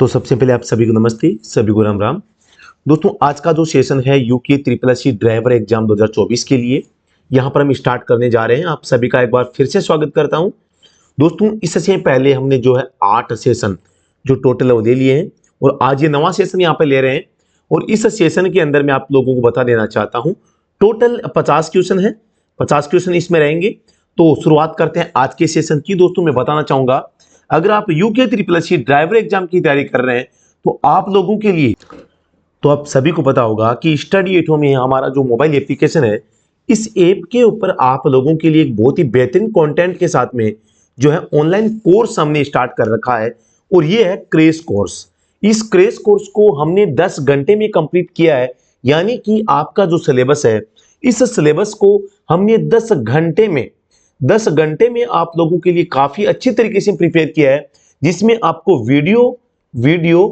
तो सबसे पहले आप सभी को नमस्ते, सभी को राम राम। दोस्तों आज का जो सेशन है यूके SSC ड्राइवर एग्जाम 2024 के लिए यहाँ पर हम स्टार्ट करने जा रहे हैं। आप सभी का एक बार फिर से स्वागत करता हूँ। दोस्तों इससे पहले हमने जो है 8 सेशन जो टोटल वो ले लिए हैं और आज ये नवा सेशन यहाँ पे ले रहे हैं। और इस सेशन के अंदर मैं आप लोगों को बता देना चाहता हूँ टोटल 50 क्वेश्चन है, 50 क्वेश्चन इसमें रहेंगे। तो शुरुआत करते हैं आज के सेशन की। दोस्तों मैं बताना चाहूंगा अगर आप यूके SSC ड्राइवर एग्जाम की तैयारी कर रहे हैं तो आप लोगों के लिए तो आप सभी को पता होगा कि स्टडी एट होम हमारा जो मोबाइल एप्लीकेशन है, इस ऐप के ऊपर आप लोगों के लिए एक बहुत ही बेहतरीन कंटेंट के साथ में जो है ऑनलाइन कोर्स हमने स्टार्ट कर रखा है और ये है क्रैश कोर्स। इस क्रैश कोर्स को हमने 10 घंटे में कंप्लीट किया है, यानी कि आपका जो सिलेबस है इस सिलेबस को हमने 10 घंटे में आप लोगों के लिए काफी अच्छी तरीके से प्रिपेयर किया है, जिसमें आपको वीडियो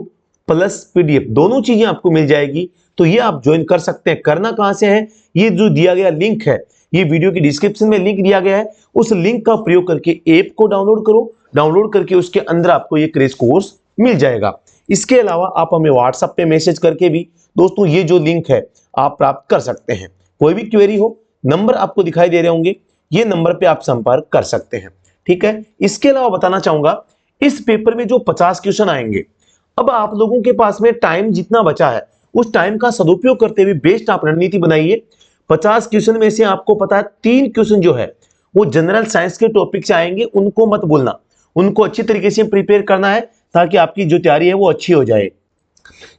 प्लस पीडीएफ दोनों चीजें आपको मिल जाएगी। तो ये आप ज्वाइन कर सकते हैं। करना कहां से है, ये जो दिया गया लिंक है, ये वीडियो की डिस्क्रिप्शन में लिंक दिया गया है, उस लिंक का प्रयोग करके ऐप को डाउनलोड करो। डाउनलोड करके उसके अंदर आपको ये क्रैश कोर्स मिल जाएगा। इसके अलावा आप हमें व्हाट्सएप पे मैसेज करके भी दोस्तों ये जो लिंक है आप प्राप्त कर सकते हैं। कोई भी क्वेरी हो, नंबर आपको दिखाई दे रहे होंगे, ये नंबर पे आप संपर्क कर सकते हैं। ठीक है। इसके अलावा बताना चाहूंगा इस पेपर में जो 50 क्वेश्चन आएंगे, अब आप लोगों के पास में टाइम जितना बचा है उस टाइम का सदुपयोग करते हुए बेस्ट आप रणनीति बनाइए। 50 क्वेश्चन में से आपको पता है 3 क्वेश्चन जो है वो जनरल साइंस के टॉपिक से आएंगे, उनको मत भूलना, उनको अच्छी तरीके से प्रिपेयर करना है ताकि आपकी जो तैयारी है वो अच्छी हो जाए।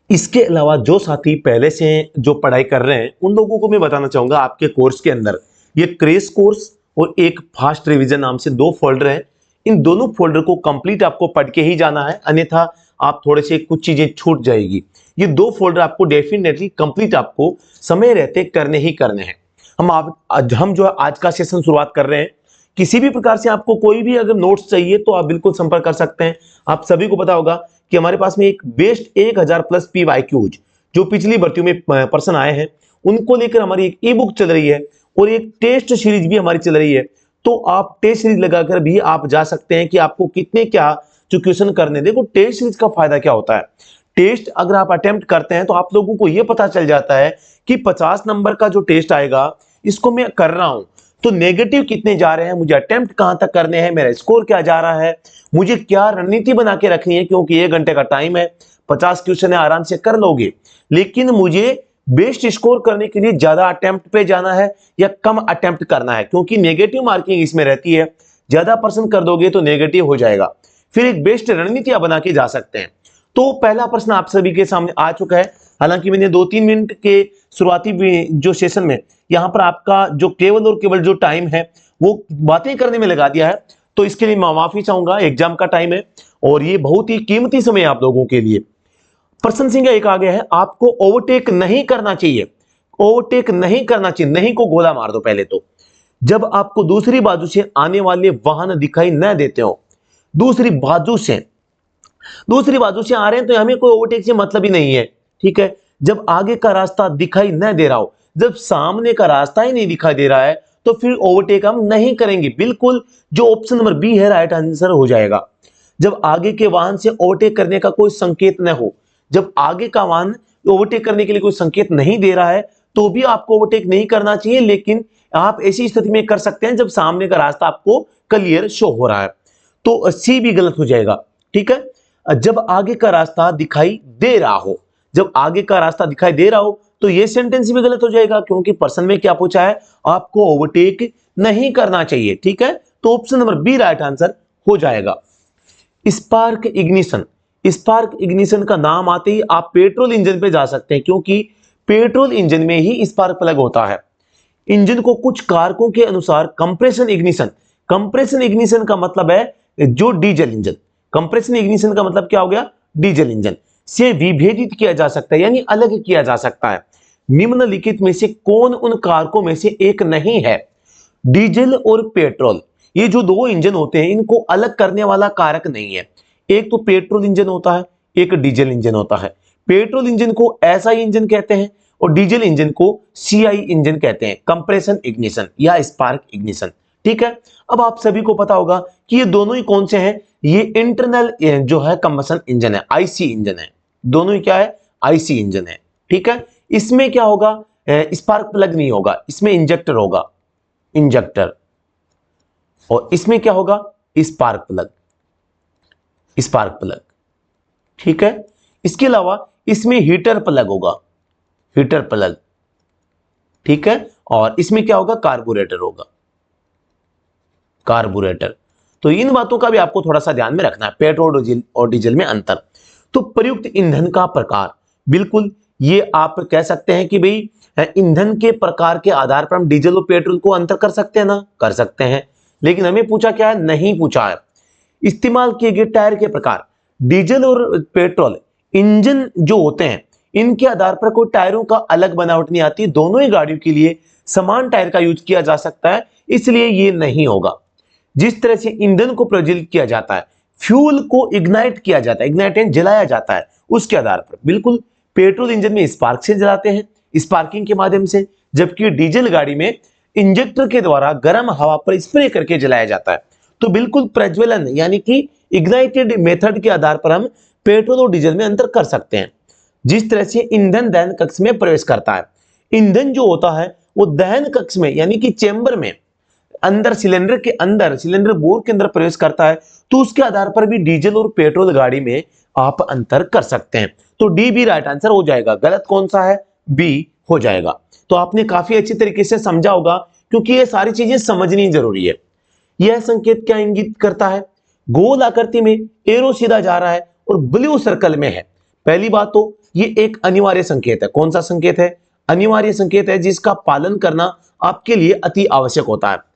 इसके अलावा जो साथी पहले से जो पढ़ाई कर रहे हैं उन लोगों को मैं बताना चाहूंगा आपके कोर्स के अंदर ये क्रैश कोर्स और एक फास्ट रिवीजन नाम से 2 फोल्डर हैं। इन दोनों फोल्डर को कंप्लीट आपको पढ़ के ही जाना है, अन्यथा आप थोड़े से कुछ चीजें छूट जाएगी। ये 2 फोल्डर आपको डेफिनेटली कंप्लीट आपको समय रहते करने ही करने हैं। हम जो है आज का सेशन शुरुआत कर रहे हैं। किसी भी प्रकार से आपको कोई भी अगर नोट्स चाहिए तो आप बिल्कुल संपर्क कर सकते हैं। आप सभी को पता होगा कि हमारे पास में एक बेस्ट 1000 प्लस PYQs जो पिछली भर्तियों में पर्सन आए हैं उनको लेकर हमारी एक ई बुक चल रही है और एक टेस्ट सीरीज भी हमारी चल रही है। तो आप टेस्ट सीरीज लगाकर भी आप जा सकते हैं कि आपको कितने क्या जो क्वेश्चन करने। देखो टेस्ट सीरीज का फायदा क्या होता है, टेस्ट अगर आप अटेम्प्ट करते हैं तो आप लोगों को यह पता चल जाता है कि 50 नंबर का जो टेस्ट आएगा इसको मैं कर रहा हूं तो नेगेटिव कितने जा रहे हैं, मुझे अटेम्प्ट कहां तक करने हैं, मेरा स्कोर क्या जा रहा है, मुझे क्या रणनीति बना के रखनी है, क्योंकि 1 घंटे का टाइम है, 50 क्वेश्चन है, आराम से कर लोगे। लेकिन मुझे बेस्ट स्कोर करने के लिए ज्यादा अटेम्प्ट पे जाना है या कम अटेम्प्ट करना है, क्योंकि नेगेटिव मार्किंग इसमें रहती है। ज्यादा पर्सन कर दोगे तो नेगेटिव हो जाएगा। फिर एक बेस्ट रणनीति आप बना के जा सकते हैं। तो पहला प्रश्न आप सभी के सामने आ चुका है। हालांकि मैंने 2-3 मिनट के शुरुआती जो सेशन में यहां पर आपका जो केवल और केवल जो टाइम है वो बातें करने में लगा दिया है, तो इसके लिए मैं माफी चाहूंगा। एग्जाम का टाइम है और ये बहुत ही कीमती समय है आप लोगों के लिए। प्रश्न संख्या 1 आ गया है, आपको ओवरटेक नहीं करना चाहिए। ओवरटेक नहीं करना चाहिए, नहीं को गोला मार दो पहले तो। जब आपको दूसरी बाजू से आने वाले वाहन दिखाई न देते हो, दूसरी बाजू से आ रहे हैं तो हमें कोई ओवरटेक से मतलब ही नहीं है। ठीक है। जब आगे का रास्ता दिखाई न दे रहा हो, जब सामने का रास्ता ही नहीं दिखाई दे रहा है तो फिर ओवरटेक हम नहीं करेंगे। बिल्कुल जो ऑप्शन नंबर बी है राइट आंसर हो जाएगा। जब आगे के वाहन से ओवरटेक करने का कोई संकेत न हो, जब आगे का वाहन ओवरटेक करने के लिए कोई संकेत नहीं दे रहा है तो भी आपको ओवरटेक नहीं करना चाहिए, लेकिन आप ऐसी स्थिति में कर सकते हैं जब सामने का रास्ता आपको क्लियर शो हो रहा है। तो सी भी गलत हो जाएगा। ठीक है। जब आगे का रास्ता दिखाई दे रहा हो, जब आगे का रास्ता दिखाई दे रहा हो तो यह सेंटेंस भी गलत हो जाएगा, क्योंकि प्रश्न में क्या पूछा है, आपको ओवरटेक नहीं करना चाहिए। ठीक है। तो option number B right answer हो जाएगा। स्पार्क इग्निशन, स्पार्क इग्निशन का नाम आते ही आप पेट्रोल इंजन पे जा सकते हैं, क्योंकि पेट्रोल इंजन में ही स्पार्क प्लग होता है। इंजन को कुछ कारकों के अनुसार कंप्रेशन इग्निशन का मतलब है जो डीजल इंजन, कंप्रेशन इग्निशन का मतलब क्या हो गया, डीजल इंजन से विभेदित किया जा सकता है, यानी अलग किया जा सकता है। निम्नलिखित में से कौन उन कारकों में से एक नहीं है। डीजल और पेट्रोल ये जो 2 इंजन होते हैं इनको अलग करने वाला कारक नहीं है। एक तो पेट्रोल इंजन होता है, एक डीजल इंजन होता है। पेट्रोल इंजन को एसआई इंजन कहते हैं और डीजल इंजन को सीआई इंजन कहते हैं, कंप्रेशन इग्निशन या स्पार्क इग्निशन। ठीक है। अब आप सभी को पता होगा कि ये दोनों ही कौन से हैं, ये इंटरनल जो है कंबशन इंजन है, आईसी इंजन है। दोनों ही क्या है, आईसी इंजन है। ठीक है, इसमें क्या होगा, स्पार्क प्लग नहीं होगा, इसमें इंजेक्टर होगा, इंजेक्टर। और इसमें क्या होगा, स्पार्क प्लग, स्पार्क प्लग। ठीक है, इसके अलावा इसमें हीटर प्लग होगा, हीटर प्लग। ठीक है, और इसमें क्या होगा, कार्बोरेटर होगा, कार्बोरेटर। तो इन बातों का भी आपको थोड़ा सा ध्यान में रखना है, पेट्रोल और डीजल में अंतर। तो प्रयुक्त ईंधन का प्रकार, बिल्कुल ये आप कह सकते हैं कि भाई ईंधन के प्रकार के आधार पर हम डीजल और पेट्रोल को अंतर कर सकते हैं ना, कर सकते हैं। लेकिन हमें पूछा क्या है, नहीं पूछा है। इस्तेमाल किए गए टायर के प्रकार, डीजल और पेट्रोल इंजन जो होते हैं इनके आधार पर कोई टायरों का अलग बनावट नहीं आती, दोनों ही गाड़ियों के लिए समान टायर का यूज किया जा सकता है, इसलिए ये नहीं होगा। जिस तरह से ईंधन को प्रज्वलित किया जाता है, फ्यूल को इग्नाइट किया जाता है, इग्नाइटेंट जलाया जाता है, उसके आधार पर बिल्कुल पेट्रोल इंजन में स्पार्क से जलाते हैं, स्पार्किंग के माध्यम से, जबकि डीजल गाड़ी में इंजेक्टर के द्वारा गर्म हवा पर स्प्रे करके जलाया जाता है। तो बिल्कुल प्रज्वलन यानी कि इग्नाइटेड मेथड के आधार पर हम पेट्रोल और डीजल में अंतर कर सकते हैं। जिस तरह से ईंधन दहन कक्ष में प्रवेश करता है, ईंधन जो होता है वो दहन कक्ष में यानी कि चेंबर में अंदर, सिलेंडर के अंदर, सिलेंडर बोर के अंदर प्रवेश करता है, तो उसके आधार पर भी डीजल और पेट्रोल गाड़ी में आप अंतर कर सकते हैं। तो डी भी राइट आंसर हो जाएगा, गलत कौन सा है, बी हो जाएगा। तो आपने काफी अच्छी तरीके से समझा होगा, क्योंकि ये सारी चीजें समझनी जरूरी है। यह संकेत क्या इंगित करता है, गोल आकृति में एरो सीधा जा रहा है और ब्लू सर्कल में है। पहली बात तो ये एक अनिवार्य संकेत है। कौन सा संकेत है, अनिवार्य संकेत है, जिसका पालन करना आपके लिए अति आवश्यक होता है।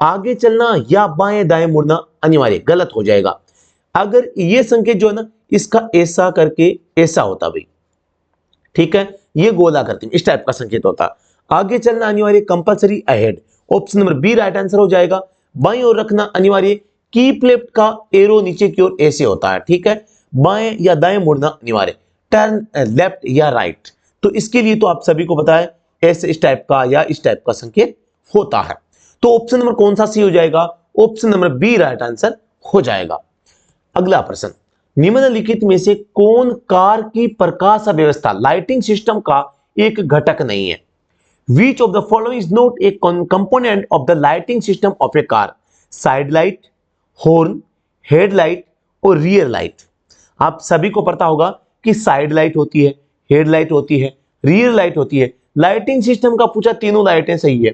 आगे चलना या बाएं दाएं मुड़ना अनिवार्य, गलत हो जाएगा। अगर ये संकेत जो है ना, इसका ऐसा करके ऐसा होता भाई, ठीक है, ये गोल आकृति में इस टाइप का संकेत होता। आगे चलना अनिवार्य, compulsory ahead, option number B right answer हो जाएगा। बाईं ओर रखना अनिवार्य, कीप लेफ्ट का एरो नीचे की ओर ऐसे होता है। ठीक है, बाएं या दाएं मुड़ना अनिवार्य, टर्न लेफ्ट या राइट। तो इसके लिए तो आप सभी को पता है, ऐसे इस टाइप का या इस टाइप का संकेत होता है। तो ऑप्शन नंबर कौन सा सी हो जाएगा, option number B right answer हो जाएगा। अगला प्रश्न, निम्नलिखित में से कौन कार की प्रकाश व्यवस्था, लाइटिंग सिस्टम का एक घटक नहीं है। Which of the following is not a component of the lighting system of a car? Side light, horn, headlight और रियर लाइट। आप सभी को पता होगा कि साइड लाइट होती है, हेडलाइट होती है, रियर लाइट होती है। लाइटिंग सिस्टम का पूछा, तीनों लाइटें सही है,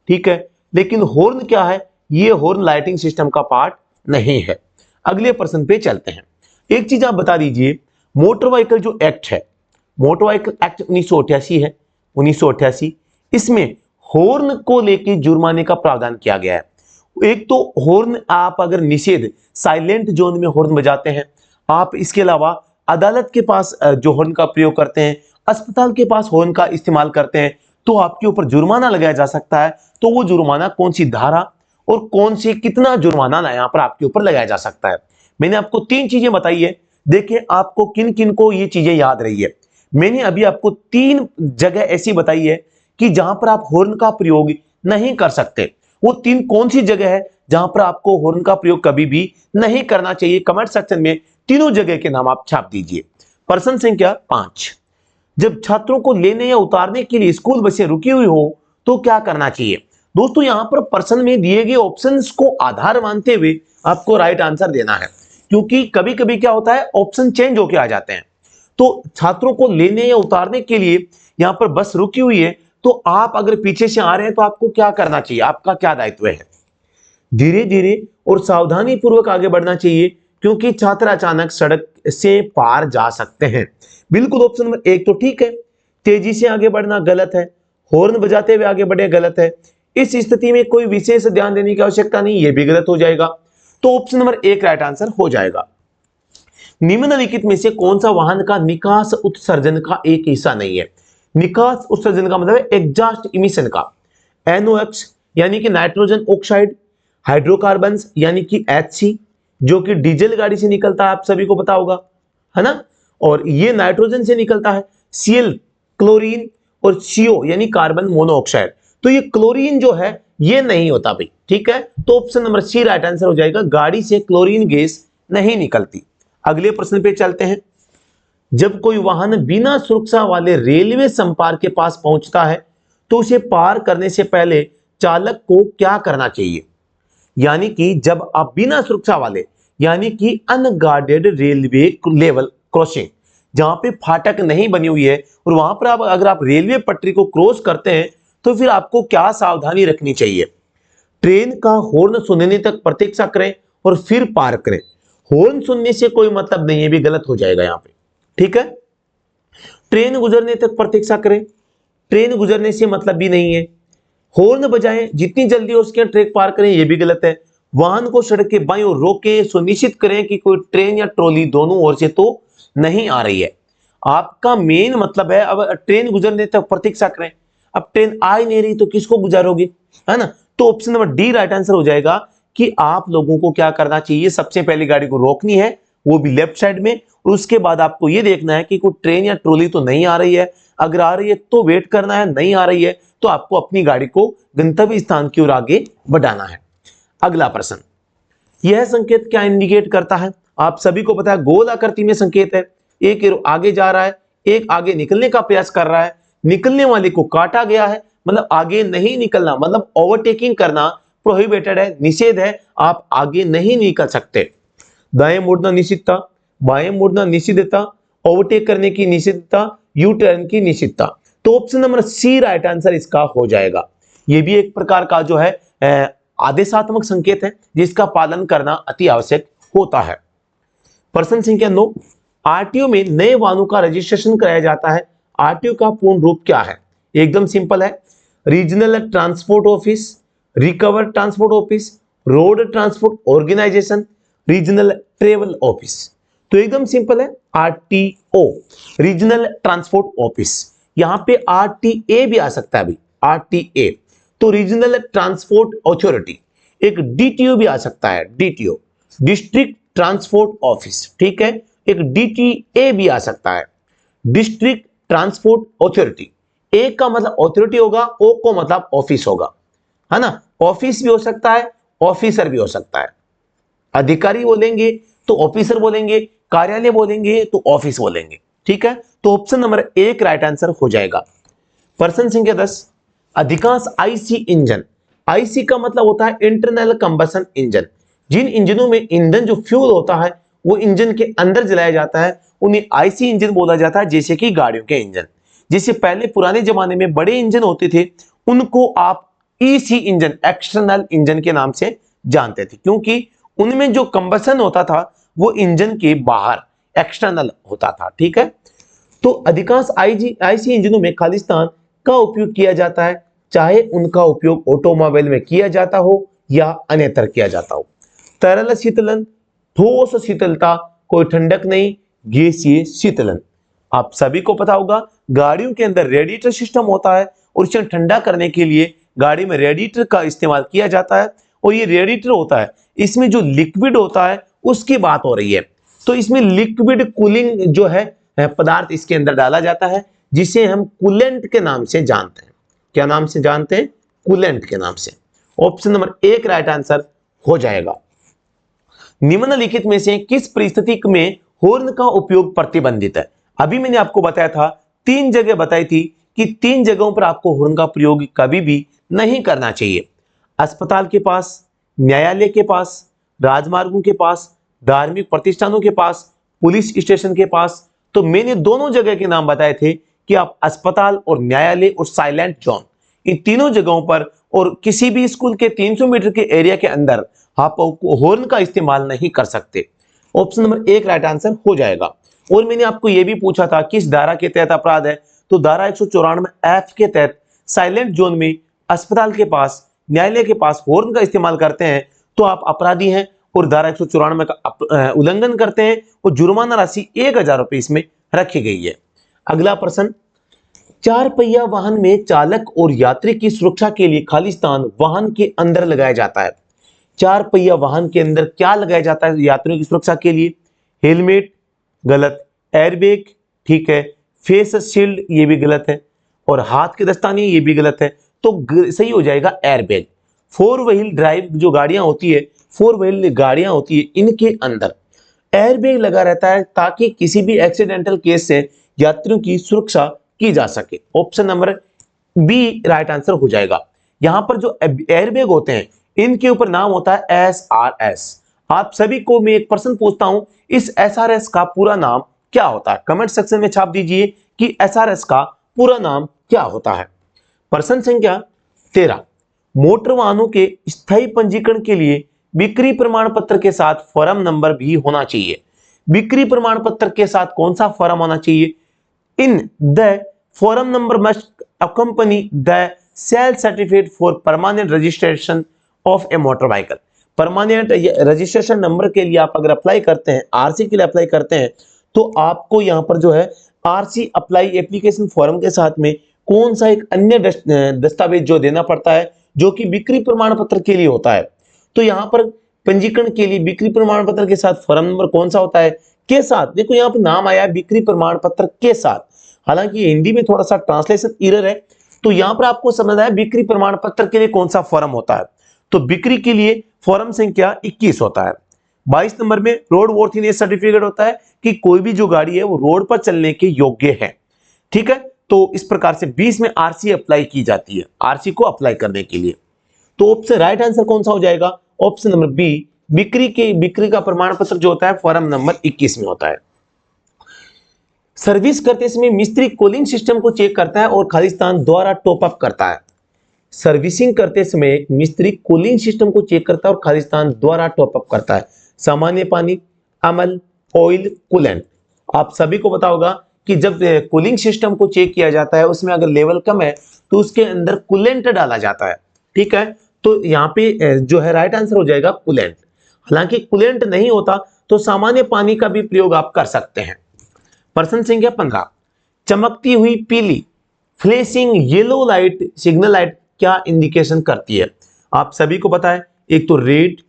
ठीक है, लेकिन हॉर्न क्या है, ये हॉर्न लाइटिंग सिस्टम का पार्ट नहीं है। अगले प्रश्न पे चलते हैं। एक चीज आप बता दीजिए, मोटर व्हीकल जो एक्ट है, मोटर व्हीकल एक्ट 1988 है, 1988, इसमें हॉर्न को लेकर जुर्माने का प्रावधान किया गया है। एक तो हॉर्न आप अगर निषेध, साइलेंट जोन में हॉर्न बजाते हैं आप, इसके अलावा अदालत के पास जो हॉर्न का प्रयोग करते हैं, अस्पताल के पास हॉर्न का इस्तेमाल करते हैं, तो आपके ऊपर जुर्माना लगाया जा सकता है। तो वो जुर्माना कौन सी धारा और कौन सी, कितना जुर्माना यहाँ पर आपके ऊपर लगाया जा सकता है। मैंने आपको तीन चीजें बताई है, देखिए आपको किन किन को ये चीजें याद रही है। मैंने अभी आपको तीन जगह ऐसी बताई है कि जहां पर आप हॉर्न का प्रयोग नहीं कर सकते। वो तीन कौन सी जगह है जहां पर आपको हॉर्न का प्रयोग कभी भी नहीं करना चाहिए, कमेंट सेक्शन में तीनों जगह के नाम आप छाप दीजिए। प्रश्न संख्या 5, जब छात्रों को लेने या उतारने के लिए स्कूल बसें रुकी हुई हो तो क्या करना चाहिए। दोस्तों यहां पर प्रश्न में दिए गए ऑप्शंस को आधार मानते हुए आपको राइट आंसर देना है, क्योंकि कभी कभी क्या होता है, ऑप्शन चेंज होके आ जाते हैं। तो छात्रों को लेने या उतारने के लिए यहां पर बस रुकी हुई है, तो आप अगर पीछे से आ रहे हैं तो आपको क्या करना चाहिए, आपका क्या दायित्व है, धीरे धीरे और सावधानी पूर्वक आगे बढ़ना चाहिए, क्योंकि छात्र अचानक सड़क से पार जा सकते हैं। बिल्कुल ऑप्शन नंबर 1 तो ठीक है, तेजी से आगे बढ़ना गलत है, हॉर्न बजाते हुए आगे बढ़े गलत है, इस स्थिति में कोई विशेष ध्यान देने की आवश्यकता नहीं, यह भी गलत हो जाएगा। तो ऑप्शन नंबर 1 राइट आंसर हो जाएगा। निम्नलिखित में से कौन सा वाहन का निकास उत्सर्जन का एक हिस्सा नहीं है। निकास उत्सर्जन का मतलब है एग्जॉस्ट इमिशन का, NOx यानी कि नाइट्रोजन ऑक्साइड, हाइड्रोकार्बन्स यानी कि HC जो कि डीजल गाड़ी से निकलता है, आप सभी को पता होगा, है ना, और ये नाइट्रोजन से निकलता है, Cl क्लोरीन और CO यानी कार्बन मोनोऑक्साइड। तो ये क्लोरीन जो है ये नहीं होता भाई, ठीक है। तो option number C right answer हो जाएगा, गाड़ी से क्लोरीन गैस नहीं निकलती। अगले प्रश्न पे चलते हैं। जब कोई वाहन बिना सुरक्षा वाले रेलवे संपर्क के पास पहुंचता है तो उसे पार करने से पहले चालक को क्या करना चाहिए? यानी कि जब आप बिना सुरक्षा वाले यानी कि अनगार्डेड रेलवे लेवल क्रॉसिंग, जहां पे फाटक नहीं बनी हुई है और वहां पर आप अगर आप रेलवे पटरी को क्रॉस करते हैं तो फिर आपको क्या सावधानी रखनी चाहिए? ट्रेन का हॉर्न सुनने तक प्रतीक्षा करें और फिर पार करें। हॉर्न सुनने से कोई मतलब नहीं है, भी गलत हो जाएगा यहां पे, ठीक है। ट्रेन गुजरने तक प्रतीक्षा करें, ट्रेन गुजरने से मतलब भी नहीं है। हॉर्न बजाएं, जितनी जल्दी हो सके ट्रैक पार करें, यह भी गलत है। वाहन को सड़क के बाईं ओर रोकें, सुनिश्चित करें कि कोई ट्रेन या ट्रॉली दोनों ओर से तो नहीं आ रही है। आपका मेन मतलब है अब ट्रेन गुजरने तक प्रतीक्षा करें। अब ट्रेन आ ही नहीं रही तो किसको गुजारोगे, है ना। तो option number D right answer हो जाएगा कि आप लोगों को क्या करना चाहिए, सबसे पहले गाड़ी को रोकनी है, वो भी लेफ्ट साइड में, और उसके बाद आपको ये देखना है कि कोई ट्रेन या ट्रॉली तो नहीं आ रही है। अगर आ रही है तो वेट करना है, नहीं आ रही है तो आपको अपनी गाड़ी को गंतव्य स्थान की ओर आगे बढ़ाना है। अगला प्रश्न, यह संकेत क्या इंडिकेट करता है? आप सभी को पता है गोल आकृति में संकेत है। एक आगे जा रहा है, एक आगे निकलने का प्रयास कर रहा है, निकलने वाले को काटा गया है, मतलब आगे नहीं निकलना, मतलब ओवरटेकिंग करना प्रोहिबिटेड है, निषेध है, आप आगे नहीं निकल सकते। दाएं मुड़ना निषिद्धता, बाएं मुड़ना निषिद्धता, ओवरटेक करने की निषिद्धता, यू टर्न की निषिद्धता। तो option number C right answer इसका हो जाएगा। यह भी एक प्रकार का जो है आदेशात्मक संकेत है जिसका पालन करना अति आवश्यक होता है। प्रश्न संख्या 9, आरटीओ में नए वाहनों का रजिस्ट्रेशन कराया जाता है। आरटीओ का पूर्ण रूप क्या है? एकदम सिंपल है, regional transport office, recover transport office, road transport organisation, regional travel office. तो एकदम सिंपल है, आरटीओ, रीजनल ट्रांसपोर्ट ऑफिस। यहां पे आरटीए भी आ सकता है अभी, आरटीए तो रीजनल ट्रांसपोर्ट अथॉरिटी। एक डीटीओ भी आ सकता है, डीटीओ, डिस्ट्रिक्ट ट्रांसपोर्ट ऑफिस, ठीक है। एक डीटीए भी आ सकता है, डिस्ट्रिक्ट ट्रांसपोर्ट अथॉरिटी। ए का मतलब अथॉरिटी होगा, ओ को मतलब ऑफिस होगा, है ना। ऑफिस भी हो सकता है, ऑफिसर भी हो सकता है। अधिकारी बोलेंगे तो ऑफिसर बोलेंगे, कार्यालय बोलेंगे तो ऑफिस बोलेंगे, ठीक है। तो ऑप्शन नंबर 1 राइट आंसर हो जाएगा। प्रश्न संख्या 10, अधिकांश आईसी इंजन, आईसी का मतलब होता है इंटरनल कंबशन इंजन। जिन इंजनों में ईंधन जो फ्यूल होता है वो इंजन के अंदर जलाया जाता है, उन्हें आईसी इंजन बोला जाता है। जैसे कि गाड़ियों के इंजन, जैसे पहले पुराने जमाने में बड़े इंजन होते थे उनको आप ईसी इंजन, एक्सटर्नल इंजन के नाम से जानते थे, क्योंकि उनमें जो कंबशन होता था वो इंजन के बाहर एक्सटर्नल होता था, ठीक है। तो अधिकांश आईसी इंजनों में खालिस्तान का उपयोग किया जाता है, चाहे उनका उपयोग ऑटोमोबाइल में किया जाता हो या अन्यत्र किया जाता हो। तरल शीतलन, ठोस शीतलता, कोई ठंडक नहीं, गैसीय शीतलन। आप सभी को पता होगा गाड़ियों के अंदर रेडिएटर सिस्टम होता है और इसे ठंडा करने के लिए गाड़ी में रेडिएटर का इस्तेमाल किया जाता है। और ये रेडिएटर होता है, इसमें जो लिक्विड होता है उसकी बात हो रही है, तो इसमें लिक्विड कूलिंग जो है पदार्थ इसके अंदर डाला जाता है, जिसे हम कूलेंट के नाम से जानते हैं। क्या नाम से जानते हैं? कूलेंट के नाम से। ऑप्शन नंबर 1 राइट आंसर हो जाएगा। निम्नलिखित में से किस परिस्थिति में हॉर्न का उपयोग प्रतिबंधित है? अभी मैंने आपको बताया था, 3 जगह बताई थी कि 3 जगहों पर आपको हॉर्न का प्रयोग कभी भी नहीं करना चाहिए। अस्पताल के पास, न्यायालय के पास, राजमार्गों के पास, धार्मिक प्रतिष्ठानों के पास, पुलिस स्टेशन के पास। तो मैंने दोनों जगह के नाम बताए थे कि आप अस्पताल और न्यायालय और साइलेंट जोन, इन तीनों जगहों पर और किसी भी स्कूल के 300 मीटर के एरिया के अंदर आप हॉर्न का इस्तेमाल नहीं कर सकते। ऑप्शन नंबर 1 राइट आंसर हो जाएगा। और मैंने आपको यह भी पूछा था किस धारा के तहत अपराध है, तो धारा 194F के तहत साइलेंट जोन में अस्पताल के पास, न्यायालय के पास हॉर्न का इस्तेमाल करते हैं तो आप अपराधी हैं और धारा 194 का उल्लंघन करते हैं और जुर्माना राशि 1000 रुपए इसमें रखी गई है। अगला प्रश्न, 4 पहिया वाहन में चालक और यात्री की सुरक्षा के लिए खालिस्तान वाहन के अंदर लगाया जाता है। 4 पहिया वाहन के अंदर क्या लगाया जाता है यात्रियों की सुरक्षा के लिए? हेलमेट गलत, एयरबैग ठीक है, फेस शील्ड ये भी गलत है, और हाथ के दस्ताने ये भी गलत है। तो सही हो जाएगा एयरबैग। 4 व्हील ड्राइव जो गाड़ियां होती है, 4 व्हील गाड़ियां होती है, इनके अंदर एयरबैग लगा रहता है ताकि किसी भी एक्सीडेंटल केस से यात्रियों की सुरक्षा की जा सके। Option number B right answer हो जाएगा। यहां पर जो एयरबैग होते हैं इनके ऊपर नाम होता है SRS। आप सभी को मैं एक प्रश्न पूछता हूं, इस SRS का पूरा नाम क्या होता है? कमेंट सेक्शन में छाप दीजिए कि SRS का पूरा नाम क्या होता है। प्रश्न संख्या 13, मोटर वाहनों के स्थायी पंजीकरण के लिए बिक्री प्रमाण पत्र के साथ फॉर्म नंबर भी होना चाहिए। बिक्री प्रमाण पत्र के साथ कौन सा फॉर्म होना चाहिए? In the form number must accompany the sales certificate for permanent registration of a motor vehicle। Permanent registration number के लिए आप अगर अप्लाई करते हैं, आरसी के लिए अप्लाई करते हैं, तो आपको यहां पर जो है आरसी अप्लाई एप्लीकेशन फॉर्म के साथ में कौन सा एक अन्य दस्तावेज जो देना पड़ता है जो कि बिक्री प्रमाण पत्र के लिए होता है। तो यहां पर पंजीकरण के लिए बिक्री प्रमाण पत्र के साथ फॉर्म नंबर कौन सा होता है? के साथ। देखो यहां पर नाम आया बिक्री प्रमाण पत्र के साथ, हालांकि हिंदी में थोड़ा सा ट्रांसलेशन एरर है, तो यहां पर आपको समझना है बिक्री प्रमाण पत्र के लिए कौन सा फॉर्म होता है। तो बिक्री के लिए फॉर्म संख्या 21 होता है। 22 नंबर में रोड वॉर्थिनेस सर्टिफिकेट होता है कि कोई भी जो गाड़ी है वो रोड पर चलने के योग्य है। ठीक है, तो इस प्रकार से 20 में आरसी अप्लाई की जाती है, आरसी को अप्लाई करने के लिए। तो ऑप्शन राइट आंसर कौन सा हो जाएगा? ऑप्शन नंबर बी, बिक्री का प्रमाण पत्र जो होता है फॉर्म नंबर 21 में होता है। सर्विस करते समय मिस्त्री कूलिंग सिस्टम को चेक करता है और खालिस्तान द्वारा टॉप अप करता है। सर्विसिंग करते समय मिस्त्री कूलिंग सिस्टम को चेक करता है और खालिस्तान द्वारा टॉप अप करता है। सामान्य पानी, अमल, ऑयल, कूलेंट। आप सभी को पता होगा कि जब कूलिंग सिस्टम को चेक किया जाता है उसमें अगर लेवल कम है तो उसके अंदर कूलेंट डाला जाता है। ठीक है, तो यहाँ पे जो है राइट आंसर हो जाएगा कूलेंट। हालांकि कूलेंट नहीं होता तो सामान्य पानी का भी प्रयोग आप कर सकते हैं। प्रश्न संख्या 15, चमकती हुई पीली flashing yellow light signal light क्या इंडिकेशन करती है? आप सभी को पता है, एक तो रेड,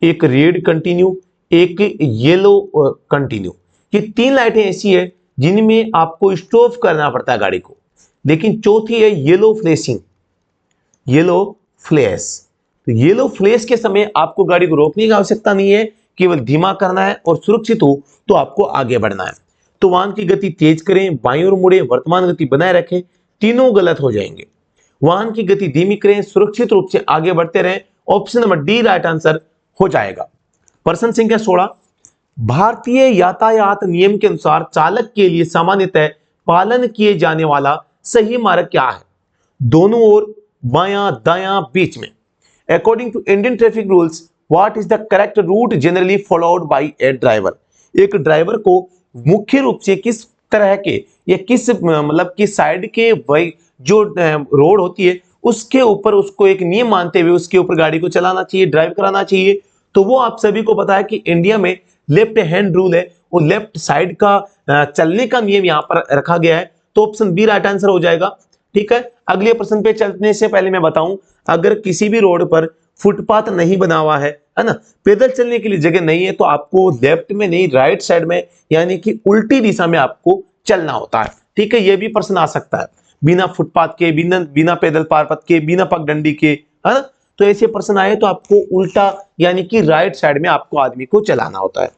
एक रेड कंटिन्यू, एक येलो कंटिन्यू। ये तीन लाइटें ऐसी है जिनमें आपको स्टॉप करना पड़ता है गाड़ी को। लेकिन चौथी है येलो फ्लैशिंग, येलो फ्लैश। तो येलो फ्लैश के समय आपको गाड़ी को रोकने की आवश्यकता नहीं है, केवल धीमा करना है और सुरक्षित हो तो आपको आगे बढ़ना है। तो वाहन की गति तेज करें, बाईं ओर मुड़े, वर्तमान गति बनाए रखें, तीनों गलत हो जाएंगे। वाहन की गति धीमी करें, सुरक्षित रूप से आगे बढ़ते रहें। Option number D right answer हो जाएगा। प्रश्न संख्या 16, भारतीय यातायात नियम के अनुसार चालक के लिए सामान्यतः पालन किए जाने वाला सही मार्ग क्या है? दोनों ओर, बायां, दायां, बीच में। According to Indian traffic rules what is the correct route generally followed by a driver? एक ड्राइवर को मुख्य रूप से किस तरह के या किस मतलब किस साइड के जो रोड होती है उसके ऊपर उसको एक नियम मानते हुए उसके ऊपर गाड़ी को चलाना चाहिए, ड्राइव कराना चाहिए। तो वो आप सभी को पता है कि इंडिया में लेफ्ट हैंड रूल है, वो लेफ्ट साइड का चलने का नियम यहाँ पर रखा गया है। तो ऑप्शन बी राइट आंसर हो जाएगा। ठीक है, अगले प्रश्न पे चलने से पहले मैं बताऊं, अगर किसी भी रोड पर फुटपाथ नहीं बना हुआ है ना, पैदल चलने के लिए जगह नहीं है, तो आपको लेफ्ट में नहीं राइट साइड में यानी कि उल्टी दिशा में आपको चलना होता है। ठीक है, यह भी प्रश्न आ सकता है, बिना फुटपाथ के, बिना पैदल पारपथ के, बिना पगडंडी के, है ना। तो ऐसे प्रश्न आए तो आपको उल्टा यानी कि राइट साइड में आपको आदमी को चलाना होता है।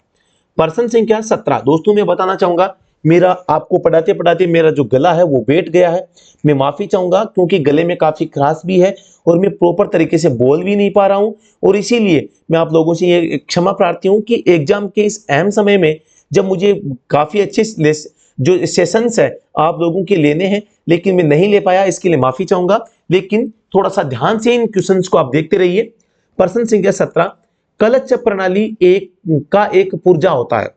प्रश्न संख्या 17, दोस्तों मैं बताना चाहूंगा, मेरा आपको पढ़ाते पढ़ाते मेरा जो गला है वो बैठ गया है, मैं माफी चाहूंगा क्योंकि गले में काफी खराश भी है और मैं प्रॉपर तरीके से बोल भी नहीं पा रहा हूं। और इसीलिए मैं आप लोगों से ये क्षमा प्रार्थी हूं कि एग्जाम के इस अहम समय में जब मुझे काफी अच्छे जो सेशंस है आप लोगों के लेने हैं लेकिन मैं नहीं ले पाया, इसके लिए माफी चाहूंगा। लेकिन थोड़ा सा ध्यान से इन क्वेश्चंस को आप देखते रहिए। प्रश्न संख्या 17, क्लच प्रणाली एक पुर्जा होता है।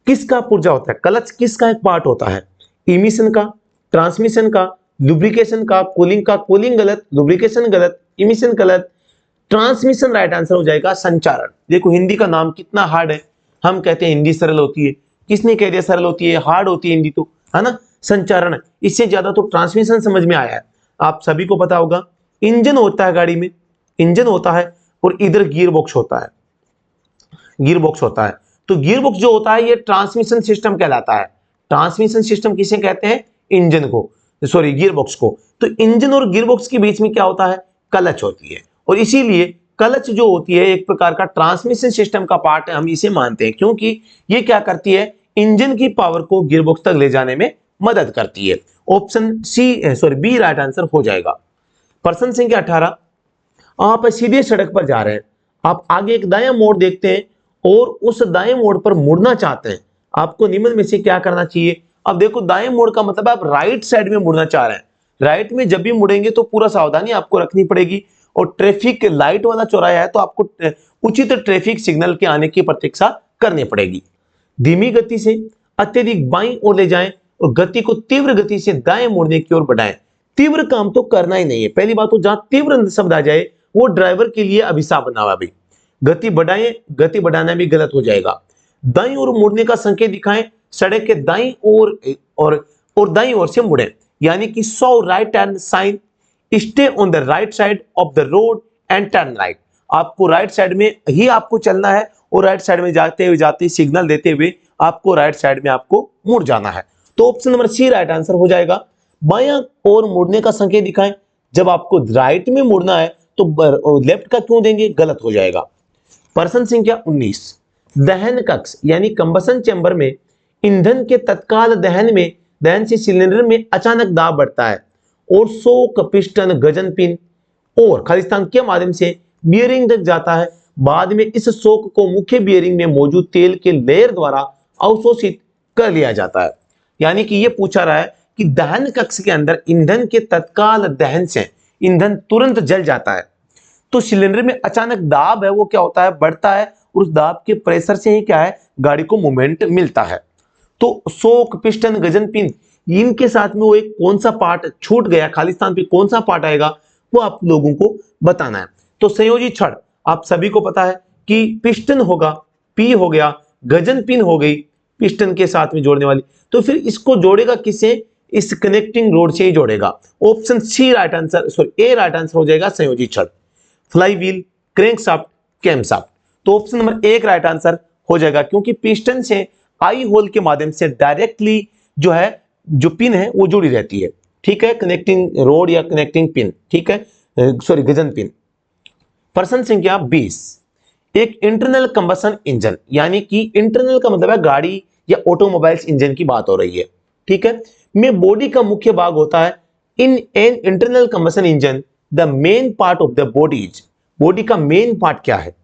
किसका पुर्जा होता है? क्लच किसका एक पार्ट होता है? इमिशन का, ट्रांसमिशन का, लुब्रिकेशन का, कूलिंग का। कूलिंग गलत, लुब्रिकेशन गलत, इमिशन गलत, ट्रांसमिशन राइट आंसर हो जाएगा संचारण। देखो हिंदी का नाम कितना हार्ड है, हम कहते हैं हिंदी सरल होती है, किसने कह दिया सरल होती है? हार्ड होती है हिंदी तो, है ना। संचारण, इससे ज्यादा तो ट्रांसमिशन समझ में आया है। आप सभी को पता होगा इंजन होता है गाड़ी में, इंजन होता है और इधर गियर बॉक्स होता है, गियर बॉक्स होता है। तो गियर बॉक्स जो होता है ये ट्रांसमिशन सिस्टम कहलाता है। ट्रांसमिशन सिस्टम किसे कहते हैं? इंजन को, सॉरी गियर बॉक्स को। तो इंजन और गियर बॉक्स के बीच में क्या होता है? क्लच होती है। और इसीलिए क्लच जो होती है एक प्रकार का ट्रांसमिशन सिस्टम का पार्ट है, हम इसे मानते हैं, क्योंकि ये क्या करती है, इंजन की पावर को गियरबॉक्स तक ले जाने में मदद करती है। ऑप्शन बी राइट आंसर हो जाएगा। प्रश्न संख्या 18, आप सीधे सड़क पर जा रहे हैं, आप आगे एक दायां मोड़ देखते हैं और उस दाएं मोड़ पर मुड़ना चाहते हैं, आपको निम्न में से क्या करना चाहिए। अब देखो, दाएं मोड़ का मतलब आप राइट साइड में मुड़ना चाह रहे हैं। राइट में जब भी मुड़ेंगे तो पूरा सावधानी आपको रखनी पड़ेगी, और ट्रैफिक लाइट वाला चौराहा है तो आपको उचित ट्रैफिक सिग्नल के आने की प्रतीक्षा करनी पड़ेगी। धीमी गति से अत्यधिक बाईं ओर ले जाएं और गति को तीव्र गति से दाएं मोड़ने की ओर बढ़ाएं। तीव्र काम तो करना ही नहीं है, पहली बात तो जहां तीव्र शब्द आ जाए वो ड्राइवर के लिए अभिशाप बना हुआ भी। गति बढ़ाएं, गति बढ़ाना भी गलत हो जाएगा। दाईं ओर मुड़ने का संकेत दिखाएं, सड़क के दाईं ओर और दाईं ओर से मुड़ें, यानी कि so right hand sign, stay on the right side of the road and turn right. आपको राइट साइड में ही आपको चलना है और राइट साइड में जाते सिग्नल देते हुए आपको राइट साइड में आपको मुड़ जाना है। तो option number C right answer हो जाएगा। बायां ओर मुड़ने का संकेत दिखाएं, जब आपको राइट में मुड़ना है तो लेफ्ट का क्यों देंगे, गलत हो जाएगा। प्रश्न संख्या 19, दहन कक्ष यानी कंबसन चैम्बर में ईंधन के तत्काल दहन से सिलेंडर में अचानक दाब बढ़ता है और शॉक पिस्टन गजन पिन और खालिस्तान के माध्यम से बियरिंग तक जाता है। बाद में इस शॉक को मुख्य बियरिंग में मौजूद तेल के लेयर द्वारा अवशोषित कर लिया जाता है। यानी कि यह पूछा रहा है कि दहन कक्ष के अंदर ईंधन के तत्काल दहन से ईंधन तुरंत जल जाता है, तो सिलेंडर में अचानक दाब है वो क्या होता है, बढ़ता है, और उस दाब के प्रेशर से ही क्या है, गाड़ी को मूवमेंट मिलता है। तो शॉक पिस्टन गजन पिन इनके साथ में वो एक कौन सा पार्ट छूट गया, खालिस्तान पे कौन सा पार्ट आएगा वो आप लोगों को बताना है। तो संयोजी छड़ आप सभी को पता है कि पिस्टन होगा, पी हो गया, गजन पिन हो गई पिस्टन के साथ में जोड़ने वाली, तो फिर इसको जोड़ेगा किसे, इस कनेक्टिंग रोड से ही जोड़ेगा। ऑप्शन सी राइट आंसर, ए राइट आंसर हो जाएगा संयोजी छड़। फ्लाई व्हील, क्रैंकशाफ्ट, कैमशाफ्ट, तो ऑप्शन नंबर 1 राइट आंसर हो जाएगा, क्योंकि पिस्टन से आई होल के माध्यम से डायरेक्टली जो पिन है वो जुड़ी रहती है, ठीक है, कनेक्टिंग रोड या कनेक्टिंग पिन, ठीक है, गजन पिन। प्रश्न संख्या 20, एक इंटरनल कंबशन इंजन, यानी कि इंटरनल का मतलब है गाड़ी या ऑटोमोबाइल्स इंजन की बात हो रही है, ठीक है, में बॉडी का मुख्य भाग होता है। In an internal combustion engine the main part of the body का मेन पार्ट क्या है,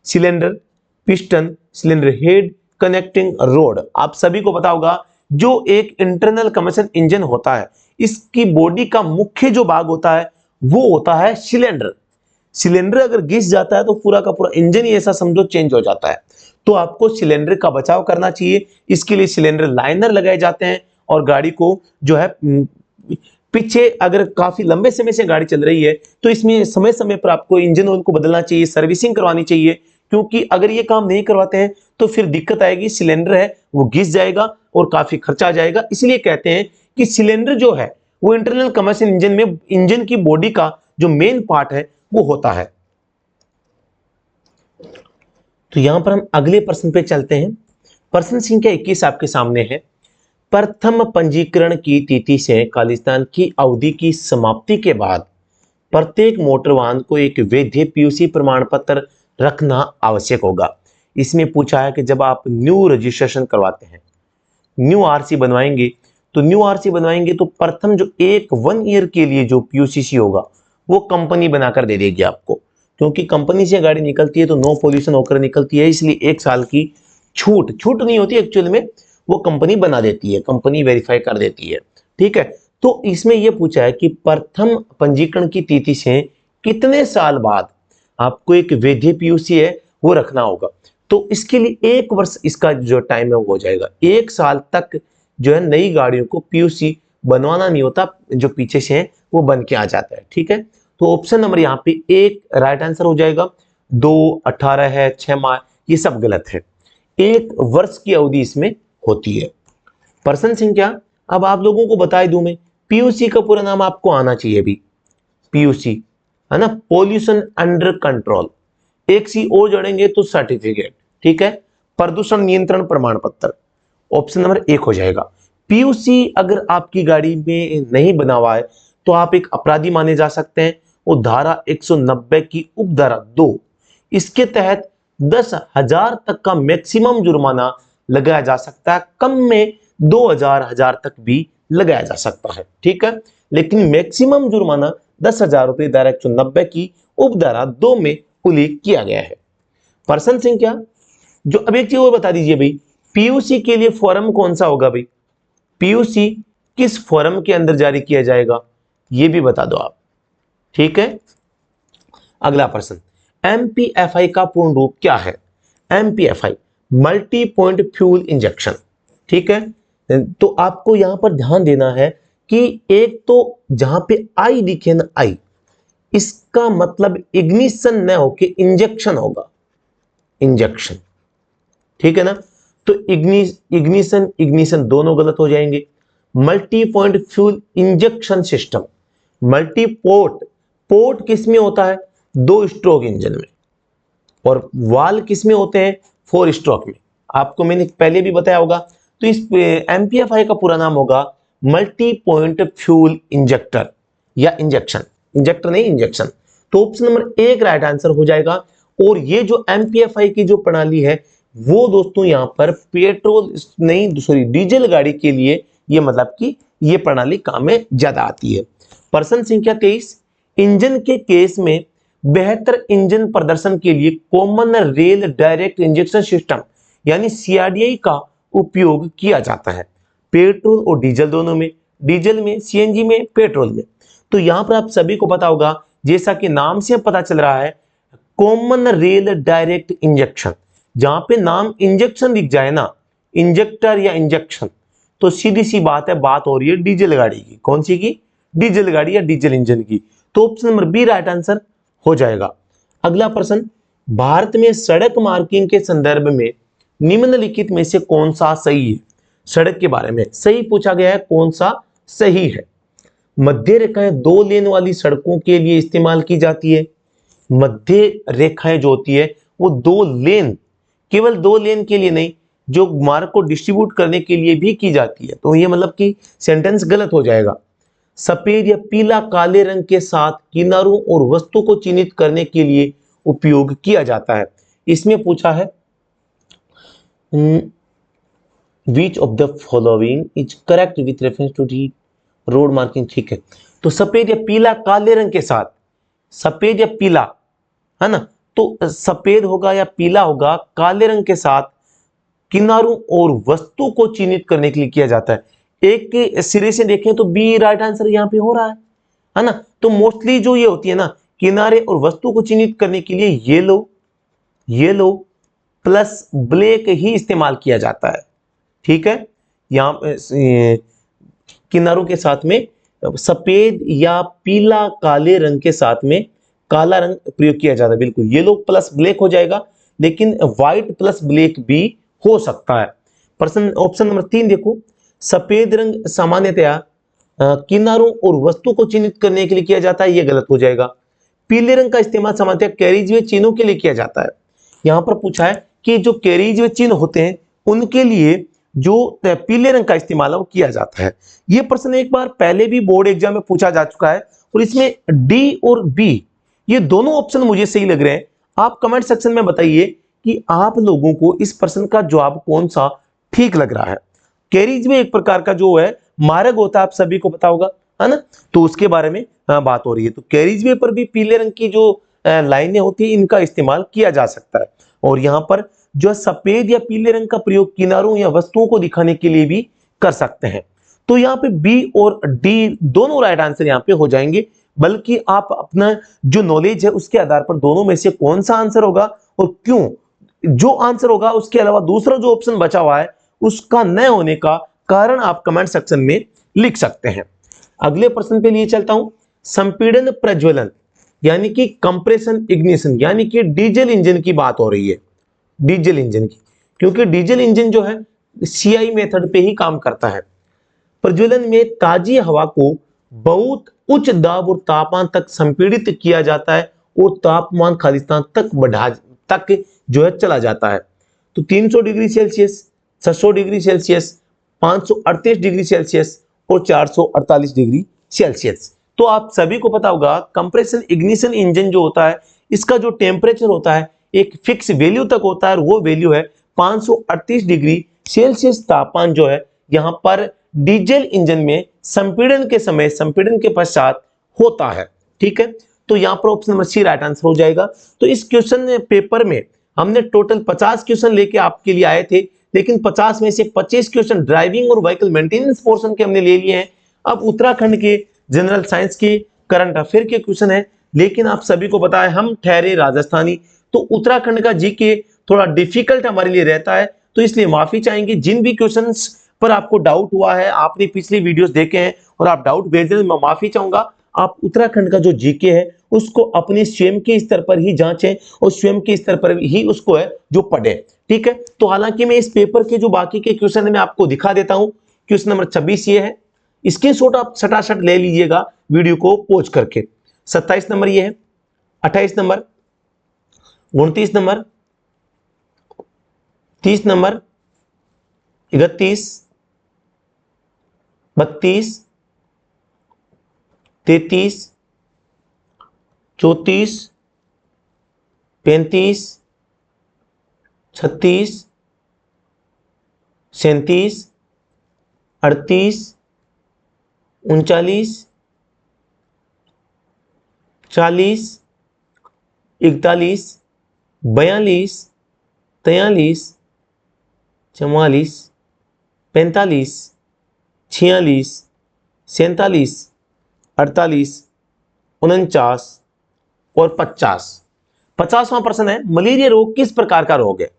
cylinder, piston, cylinder head, connecting road. आप सभी को पता होगा जो एक इंटरनल कंबशन इंजन होता है इसकी बॉडी का मुख्य जो भाग होता है वो होता है सिलेंडर। सिलेंडर अगर घिस जाता है तो पूरा का पूरा इंजन ही ऐसा समझो चेंज हो जाता है, तो आपको सिलेंडर का बचाव करना चाहिए। इसके लिए सिलेंडर लाइनर लगाए जाते हैं और गाड़ी को जो है पीछे अगर काफी लंबे समय से गाड़ी चल रही है तो इसमें समय समय पर आपको इंजन ऑयल को बदलना चाहिए, सर्विसिंग करवानी चाहिए, क्योंकि अगर ये काम नहीं करवाते हैं तो फिर दिक्कत आएगी, सिलेंडर है वो घिस जाएगा और काफी खर्चा आ जाएगा। इसलिए कहते हैं कि सिलेंडर जो है वो इंटरनल कंबशन इंजन में इंजन की बॉडी का जो मेन पार्ट है वो होता है। तो यहां पर हम अगले प्रश्न पे चलते हैं। प्रश्न संख्या 21 आपके सामने है। प्रथम पंजीकरण की तिथि से खालिस्तान की अवधि की समाप्ति के बाद प्रत्येक मोटर वाहन को एक वैध पीयूसी प्रमाण पत्र रखना आवश्यक होगा। इसमें पूछा है कि जब आप न्यू रजिस्ट्रेशन करवाते हैं, न्यू आरसी बनवाएंगे, तो प्रथम जो एक 1 ईयर के लिए जो पीयूसीसी होगा वो कंपनी बनाकर दे देगी आपको, क्योंकि कंपनी से गाड़ी निकलती है तो नो पॉल्यूशन होकर निकलती है, इसलिए 1 साल की छूट नहीं होती एक्चुअल में, वो कंपनी बना देती है, कंपनी वेरीफाई कर देती है, ठीक है। तो इसमें यह पूछा है कि प्रथम पंजीकरण की तिथि से कितने साल बाद आपको एक वैध पीयूसी है वो रखना होगा। तो इसके लिए 1 वर्ष इसका जो टाइम है वो हो जाएगा। 1 साल तक जो है नई गाड़ियों को पीयूसी बनवाना नहीं होता, जो पीछे से है वो बन के आ जाता है, ठीक है। तो ऑप्शन नंबर यहाँ पे 1 राइट आंसर हो जाएगा। 2, 18 है, 6 माह, ये सब गलत है। 1 वर्ष की अवधि इसमें होती है। प्रश्न संख्या, अब आप लोगों को बता दूं मैं, पीयूसी का पूरा नाम आपको आना चाहिए भी, पीयूसी है ना, पोल्यूशन अंडर कंट्रोल, एक सी और जोड़ेंगे तो सर्टिफिकेट, ठीक है, प्रदूषण नियंत्रण प्रमाण पत्र, ऑप्शन नंबर 1 हो जाएगा। पीयूसी अगर आपकी गाड़ी में नहीं बना हुआ है तो आप एक अपराधी माने जा सकते हैं। वो धारा 190 की उपधारा 2 इसके तहत 10,000 तक का मैक्सिमम जुर्माना लगाया जा सकता है, कम में 2,000 तक भी लगाया जा सकता है। ठीक है, लेकिन मैक्सिमम जुर्माना 10,000 रुपये धारा 190 की उपधारा 2 में उल्लेख किया गया है। प्रश्न संख्या जो अब एक चीज और बता दीजिए भाई, पीयूसी के लिए फॉर्म कौन सा होगा भाई, पीयूसी किस फॉर्म के अंदर जारी किया जाएगा, ये भी बता दो आप। ठीक है, अगला प्रश्न, एमपीएफआई का पूर्ण रूप क्या है? एमपीएफआई मल्टी पॉइंट फ्यूल इंजेक्शन। ठीक है, तो आपको यहां पर ध्यान देना है कि एक तो जहां पे आई दिखे ना, आई, इसका मतलब इग्निशन न होके इंजेक्शन होगा, इंजेक्शन। ठीक है ना, तो इग्निशन दोनों गलत हो जाएंगे। Multi point fuel injection system, multi port किस में होता है? 2 स्ट्रोक इंजन में, और वाल किस में होते हैं? 4 स्ट्रोक में। आपको मैंने पहले भी बताया होगा। तो इस एमपीएफआई का पूरा नाम होगा मल्टी पॉइंट फ्यूल इंजेक्टर या इंजेक्शन, इंजेक्टर नहीं इंजेक्शन। तो ऑप्शन नंबर 1 राइट आंसर हो जाएगा। और ये जो एमपीएफआई की जो प्रणाली है वो दोस्तों यहां पर पेट्रोल नहीं सॉरी डीजल गाड़ी के लिए ये मतलब कि ये प्रणाली काम में ज्यादा आती है। प्रश्न संख्या 23, इंजन के केस में बेहतर इंजन प्रदर्शन के लिए common rail direct injection system यानी सीआरडीआई का उपयोग किया जाता है, पेट्रोल और डीजल दोनों में, डीजल में, सीएनजी में, पेट्रोल में। तो यहां पर आप सभी को पता होगा, जैसा कि नाम से पता चल रहा है, कॉमन रेल डायरेक्ट इंजेक्शन, जहां पे नाम इंजेक्शन दिख जाए ना, इंजेक्टर या इंजेक्शन, तो सीधी सी बात है, बात हो रही है डीजल गाड़ी की। कौन सी की? डीजल गाड़ी या डीजल इंजन की। तो option number B right answer हो जाएगा। अगला प्रश्न, भारत में सड़क मार्किंग के संदर्भ में निम्नलिखित में से कौन सा सही है? सड़क के बारे में सही पूछा गया है, कौन सा सही है? मध्य रेखाएं 2 लेन वाली सड़कों के लिए इस्तेमाल की जाती है। मध्य रेखाएं जो होती है वो 2 लेन, केवल 2 लेन के लिए नहीं, जो मार्ग को डिस्ट्रीब्यूट करने के लिए भी की जाती है। तो ये मतलब कि सेंटेंस गलत हो जाएगा। सफेद या पीला काले रंग के साथ किनारों और वस्तु को चिन्हित करने के लिए उपयोग किया जाता है। इसमें पूछा है which of the following is correct with reference to the road marking. ठीक है, तो सफेद या पीला काले रंग के साथ, सफेद या पीला है ना, तो सफेद होगा या पीला होगा, काले रंग के साथ किनारों और वस्तु को चिन्हित करने के लिए किया जाता है। एक के सिरे से देखें तो बी राइट आंसर यहां पे हो रहा है ना। तो मोस्टली जो ये होती है ना, किनारे और वस्तु को चिन्हित करने के लिए येलो प्लस ब्लैक ही इस्तेमाल किया जाता है। ठीक है, यहां किनारों के साथ में सफेद या पीला काले रंग के साथ में काला रंग प्रयोग किया जाता है। बिल्कुल येलो प्लस ब्लैक हो जाएगा, लेकिन व्हाइट प्लस ब्लैक भी हो सकता है। प्रश्न ऑप्शन नंबर 3 देखो, सफेद रंग सामान्यतया किनारों और वस्तु को चिन्हित करने के लिए किया जाता है, यह गलत हो जाएगा। पीले रंग का इस्तेमाल सामान्यतया कैरिजवे चिन्हों के लिए किया जाता है। यहां पर पूछा है कि जो कैरिजवे चिन्ह होते हैं उनके लिए जो पीले रंग का इस्तेमाल है वो किया जाता है। यह प्रश्न एक बार पहले भी बोर्ड एग्जाम में पूछा जा चुका है, और इसमें डी और बी ये दोनों ऑप्शन मुझे सही लग रहे हैं। आप कमेंट सेक्शन में बताइए कि आप लोगों को इस प्रश्न का जवाब कौन सा ठीक लग रहा है। कैरिजवे एक प्रकार का जो है मार्ग होता है, आप सभी को पता होगा, है ना, तो उसके बारे में बात हो रही है। तो कैरिजवे पर भी पीले रंग की जो लाइनें होती है इनका इस्तेमाल किया जा सकता है। और यहाँ पर जो सफेद या पीले रंग का प्रयोग किनारों या वस्तुओं को दिखाने के लिए भी कर सकते हैं। तो यहाँ पे बी और डी दोनों राइट आंसर यहाँ पे हो जाएंगे, बल्कि आप अपना जो नॉलेज है उसके आधार पर दोनों में से कौन सा आंसर होगा और क्यों, जो आंसर होगा उसके अलावा दूसरा जो ऑप्शन बचा हुआ है उसका न होने का कारण आप कमेंट सेक्शन में लिख सकते हैं। अगले प्रश्न पे लिए चलता हूं, संपीड़न प्रज्वलन यानी कि कंप्रेशन इग्निशन यानी कि डीजल इंजन की बात हो रही है, डीजल इंजन की, क्योंकि डीजल इंजन जो है सीआई मेथड पे ही काम करता है। प्रज्वलन में ताजी हवा को बहुत उच्च दाब और तापमान तक संपीड़ित किया जाता है और तापमान खालिस्तान तक जो है चला जाता है। तो 300 degree Celsius, 600 degree Celsius, 538 degree Celsius और 448 डिग्री सेल्सियस। तो आप सभी को पता होगा कंप्रेशन इग्निशन इंजन जो होता है इसका जो टेम्परेचर होता है एक फिक्स वैल्यू तक होता है और वो वैल्यू है 538 डिग्री सेल्सियस तापमान जो है यहां पर डीजल इंजन में संपीड़न के समय, संपीड़न के पश्चात होता है। ठीक है, तो यहां पर option number C right answer हो जाएगा। तो इस क्वेश्चन पेपर में हमने टोटल 50 क्वेश्चन लेके आपके लिए आए थे, लेकिन 50 में से 25 क्वेश्चन ड्राइविंग और व्हीकल मेंटेनेंस पोर्शन के हमने ले लिए हैं। अब उत्तराखंड के जनरल साइंस के करंट अफेयर के क्वेश्चन है, लेकिन आप सभी को पता है हम ठहरे राजस्थानी, तो उत्तराखंड का जीके थोड़ा डिफिकल्ट हमारे लिए रहता है, तो इसलिए माफी चाहेंगे। जिन भी क्वेश्चंस पर आपको डाउट हुआ है, आपने पिछली वीडियोस देखे हैं और आप डाउट भेज दें, मैं माफी चाहूंगा। आप उत्तराखंड का जो जीके है उसको अपने स्वयं के स्तर पर ही जांचें और स्वयं के स्तर पर ही उसको है जो पढ़ें। ठीक है, तो हालांकि मैं इस पेपर के जो बाकी के क्वेश्चन है मैं आपको दिखा देता हूं। क्वेश्चन नंबर 26 ये है, स्क्रीनशॉट आप सटासट ले लीजिएगा वीडियो को पॉज करके। 27 नंबर ये है, 28 नंबर, 29 नंबर, 30 नंबर, 31, 32, 33, 34, 35, 36, 37, 38, 39, 40, 41, 42, 43, 44, 45, 46, 47, 48, 49 और 50। 50वां प्रश्न है, मलेरिया रोग किस प्रकार का रोग है?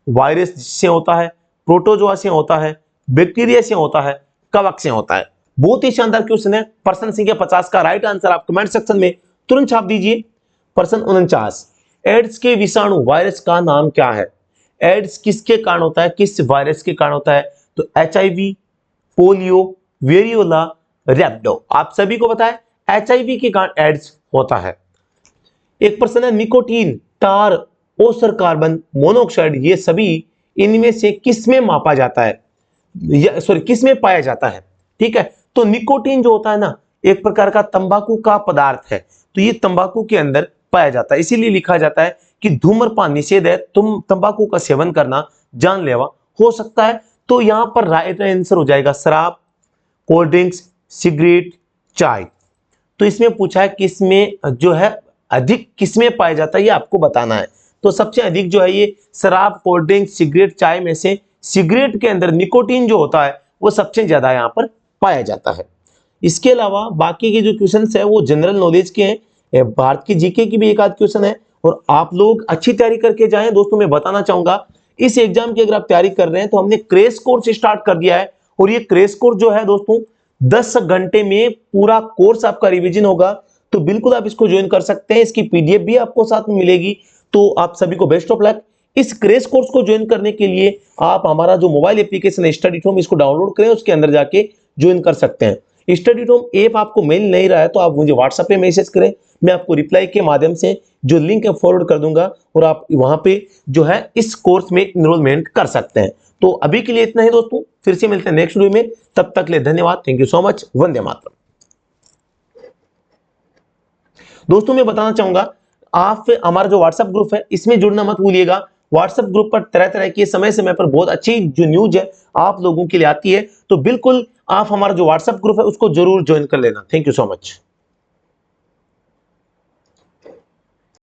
वायरस से होता है, प्रोटोजोआ से होता है, बैक्टीरिया से होता है, कवक से होता है? बहुत ही शानदार क्वेश्चन है। प्रश्न संख्या 50 का राइट आंसर आप कमेंट सेक्शन में तुरंत छाप दीजिए। प्रश्न 49, एड्स के विषाणु वायरस का नाम क्या है? एड्स किसके कारण होता है, किस वायरस के कारण होता है? तो HIV, पोलियो, वेरियोला, रैबिडो। आप सभी को पता है HIV के कारण एड्स होता है। एक प्रश्न है, निकोटीन, टार, ओसर कार्बन मोनोऑक्साइड, ये सभी इनमें से किस में मापा जाता है, सॉरी किस में पाया जाता है? ठीक है, तो निकोटीन जो होता है ना, एक प्रकार का तंबाकू का पदार्थ है, तो ये तंबाकू के अंदर पाया जाता है। इसीलिए लिखा जाता है कि धूम्रपान निषेध है, तुम तंबाकू का सेवन करना जानलेवा हो सकता है। तो यहां पर राइट आंसर हो जाएगा शराब, कोल्ड ड्रिंक्स, सिगरेट, चाय। तो इसमें पूछा है किसमें जो है अधिक किसमें पाया जाता है, ये आपको बताना है। तो सबसे अधिक जो है ये शराब, कोल्ड ड्रिंक, सिगरेट, चाय में से सिगरेट के अंदर निकोटीन जो होता है वो सबसे ज्यादा यहाँ पर पाया जाता है। इसके अलावा बाकी के जो क्वेश्चन है वो जनरल नॉलेज के हैं, भारत की जीके की भी एक आध क्वेश्चन है, और आप लोग अच्छी तैयारी करके जाएं। दोस्तों मैं बताना चाहूंगा, इस एग्जाम की अगर आप तैयारी कर रहे हैं तो हमने क्रैश कोर्स स्टार्ट कर दिया है, और ये क्रैश कोर्स जो है दोस्तों 10 घंटे में पूरा कोर्स आपका रिवीजन होगा। तो बिल्कुल आप इसको ज्वाइन कर सकते हैं, इसकी PDF भी आपको साथ में मिलेगी। तो आप सभी को बेस्ट ऑफ लक। इस क्रैश कोर्स को ज्वाइन करने के लिए आप हमारा जो मोबाइल एप्लीकेशन है स्टडी होम, इसको डाउनलोड करें, उसके अंदर जाके ज्वाइन कर सकते हैं। स्टडी होम ऐप आपको मिल नहीं रहा है तो आप मुझे व्हाट्सएप पे मैसेज करें, मैं आपको रिप्लाई के माध्यम से जो लिंक है फॉरवर्ड कर दूंगा, और आप वहां पे जो है इस कोर्स में इनरोलमेंट कर सकते हैं। तो अभी के लिए इतना ही दोस्तों, फिर से मिलते हैं नेक्स्ट वीडियो में, तब तक के लिए धन्यवाद, thank you so much, Vande Mataram. दोस्तों मैं बताना चाहूंगा, आप हमारा जो व्हाट्सएप ग्रुप है इसमें जुड़ना मत भूलिएगा। व्हाट्सएप ग्रुप पर तरह तरह की समय समय पर बहुत अच्छी जो न्यूज है आप लोगों के लिए आती है, तो बिल्कुल आप हमारा जो व्हाट्सएप ग्रुप है उसको जरूर ज्वाइन कर लेना। Thank you so much.